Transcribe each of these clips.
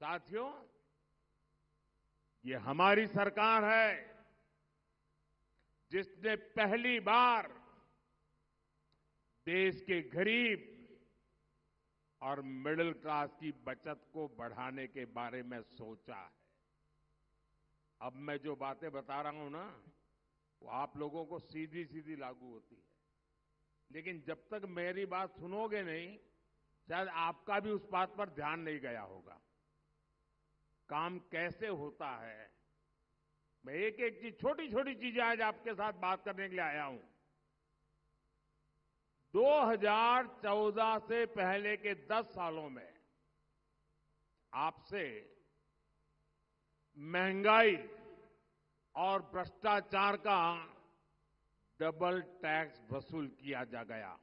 साथियों, ये हमारी सरकार है जिसने पहली बार देश के गरीब और मिडिल क्लास की बचत को बढ़ाने के बारे में सोचा है। अब मैं जो बातें बता रहा हूं ना, वो आप लोगों को सीधी सीधी लागू होती है, लेकिन जब तक मेरी बात सुनोगे नहीं, शायद आपका भी उस बात पर ध्यान नहीं गया होगा। काम कैसे होता है, मैं एक एक चीज, छोटी छोटी चीजें आज आपके साथ बात करने के लिए आया हूं। 2014 से पहले के 10 सालों में आपसे महंगाई और भ्रष्टाचार का डबल टैक्स वसूल किया जा गया।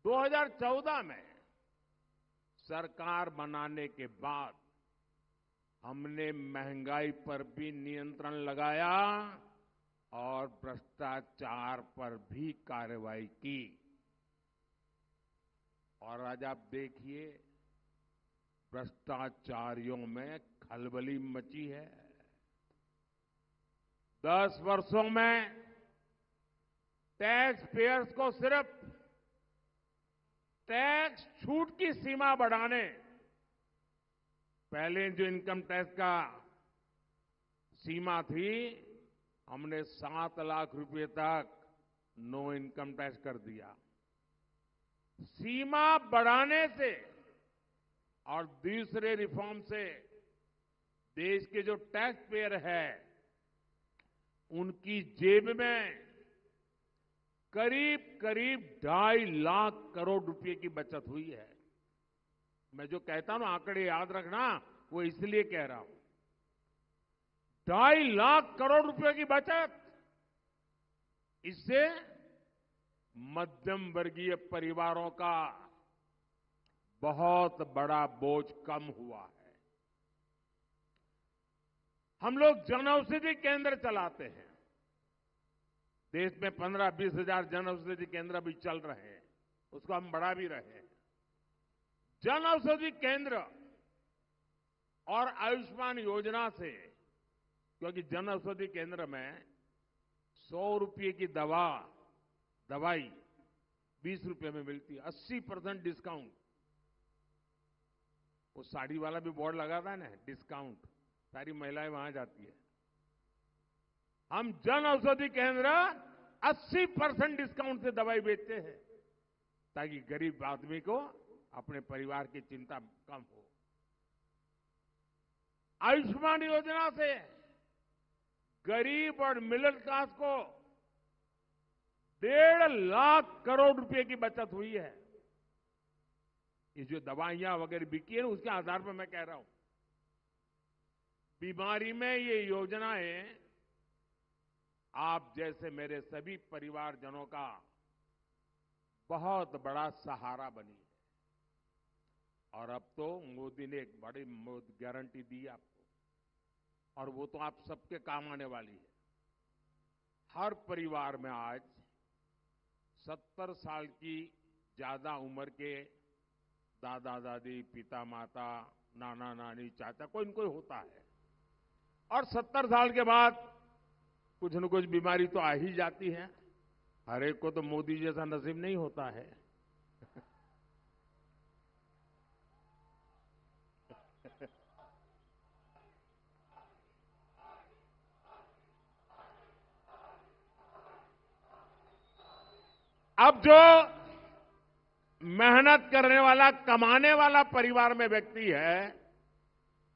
2014 में सरकार बनाने के बाद हमने महंगाई पर भी नियंत्रण लगाया और भ्रष्टाचार पर भी कार्रवाई की। और आज आप देखिए, भ्रष्टाचारियों में खलबली मची है। 10 वर्षों में टैक्स पेयर्स को सिर्फ टैक्स छूट की सीमा बढ़ाने, पहले जो इनकम टैक्स का सीमा थी, हमने 7 लाख रुपए तक नो इनकम टैक्स कर दिया। सीमा बढ़ाने से और दूसरे रिफॉर्म से देश के जो टैक्स पेयर है, उनकी जेब में करीब करीब 2.5 लाख करोड़ रुपए की बचत हुई है। मैं जो कहता हूं ना, आंकड़े याद रखना, वो इसलिए कह रहा हूं। 2.5 लाख करोड़ रुपए की बचत, इससे मध्यम वर्गीय परिवारों का बहुत बड़ा बोझ कम हुआ है। हम लोग जन औषधि केंद्र चलाते हैं। देश में 15-20 हजार जन औषधि केंद्र भी चल रहे हैं, उसको हम बढ़ा भी रहे हैं। जन औषधि केंद्र और आयुष्मान योजना से, क्योंकि जन औषधि केंद्र में 100 रुपये की दवाई 20 रुपये में मिलती है, 80% डिस्काउंट। वो साड़ी वाला भी बोर्ड लगाता है ना, डिस्काउंट, सारी महिलाएं वहां जाती है। हम जन औषधि केंद्र 80% डिस्काउंट से दवाई बेचते हैं, ताकि गरीब आदमी को अपने परिवार की चिंता कम हो। आयुष्मान योजना से गरीब और मिडिल क्लास को 1.5 लाख करोड़ रुपए की बचत हुई है। ये जो दवाइयां वगैरह बिकी है, उसके आधार पर मैं कह रहा हूं। बीमारी में ये योजनाएं आप जैसे मेरे सभी परिवारजनों का बहुत बड़ा सहारा बनी है। और अब तो मोदी ने एक बड़ी गारंटी दी आपको, और वो तो आप सबके काम आने वाली है। हर परिवार में आज 70 साल की ज्यादा उम्र के दादा दादी, पिता माता, नाना नानी, चाचा, कोई न कोई होता है। और 70 साल के बाद कुछ न कुछ बीमारी तो आ ही जाती है। हर एक को तो मोदी जैसा नसीब नहीं होता है। अब जो मेहनत करने वाला, कमाने वाला परिवार में व्यक्ति है,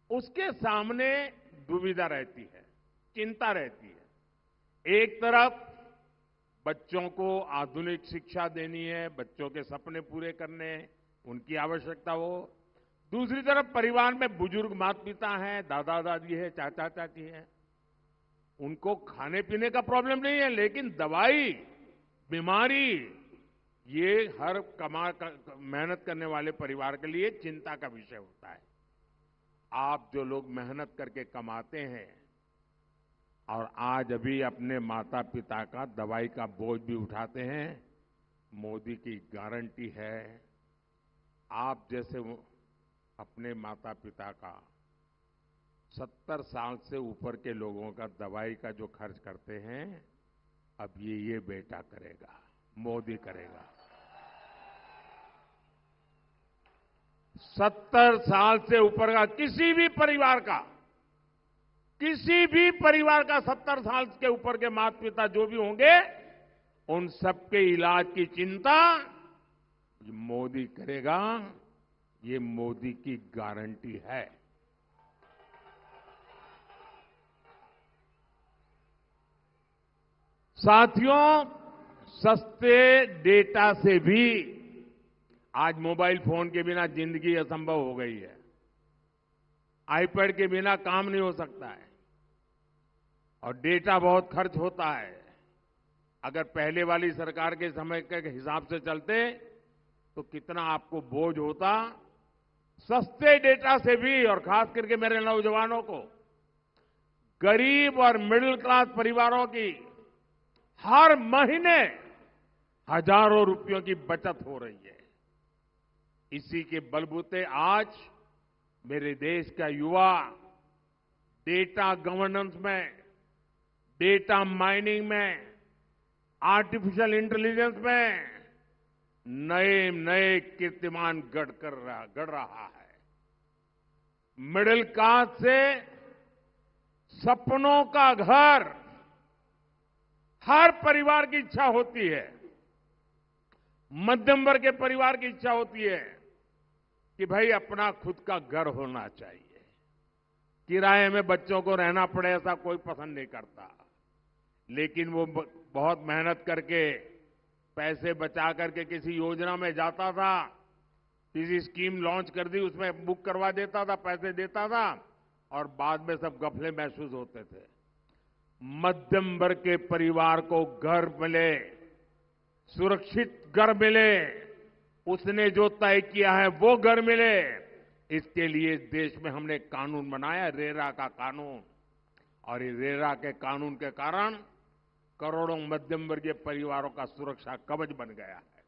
उसके सामने दुविधा रहती है, चिंता रहती है। एक तरफ बच्चों को आधुनिक शिक्षा देनी है, बच्चों के सपने पूरे करने, उनकी आवश्यकता हो। दूसरी तरफ परिवार में बुजुर्ग माता पिता हैं, दादा दादी है, चाचा चाची है, उनको खाने पीने का प्रॉब्लम नहीं है, लेकिन दवाई, बीमारी, ये हर मेहनत करने वाले परिवार के लिए चिंता का विषय होता है। आप जो लोग मेहनत करके कमाते हैं और आज अभी अपने माता पिता का दवाई का बोझ भी उठाते हैं, मोदी की गारंटी है, आप जैसे अपने माता पिता का 70 साल से ऊपर के लोगों का दवाई का जो खर्च करते हैं, अब ये बेटा करेगा, मोदी करेगा। 70 साल से ऊपर का किसी भी परिवार का 70 साल के ऊपर के माता पिता जो भी होंगे, उन सबके इलाज की चिंता ये मोदी करेगा। ये मोदी की गारंटी है। साथियों, सस्ते डेटा से भी आज मोबाइल फोन के बिना जिंदगी असंभव हो गई है। आईपैड के बिना काम नहीं हो सकता है और डेटा बहुत खर्च होता है। अगर पहले वाली सरकार के समय के हिसाब से चलते तो कितना आपको बोझ होता। सस्ते डेटा से भी, और खास करके मेरे नौजवानों को, गरीब और मिडिल क्लास परिवारों की हर महीने हजारों रुपयों की बचत हो रही है। इसी के बलबूते आज मेरे देश का युवा डेटा गवर्नेंस में, डेटा माइनिंग में, आर्टिफिशियल इंटेलिजेंस में नए नए कीर्तिमान गढ़ रहा है। मिडिल क्लास से सपनों का घर हर परिवार की इच्छा होती है। मध्यम वर्ग के परिवार की इच्छा होती है कि भाई अपना खुद का घर होना चाहिए। किराए में बच्चों को रहना पड़े ऐसा कोई पसंद नहीं करता, लेकिन वो बहुत मेहनत करके पैसे बचा करके किसी योजना में जाता था, किसी स्कीम लॉन्च कर दी, उसमें बुक करवा देता था, पैसे देता था और बाद में सब गफले महसूस होते थे। मध्यम वर्ग के परिवार को घर मिले, सुरक्षित घर मिले, उसने जो तय किया है वो घर मिले, इसके लिए देश में हमने कानून बनाया, रेरा का कानून। और इस रेरा के कानून के कारण करोड़ों मध्यम वर्गीय परिवारों का सुरक्षा कवच बन गया है।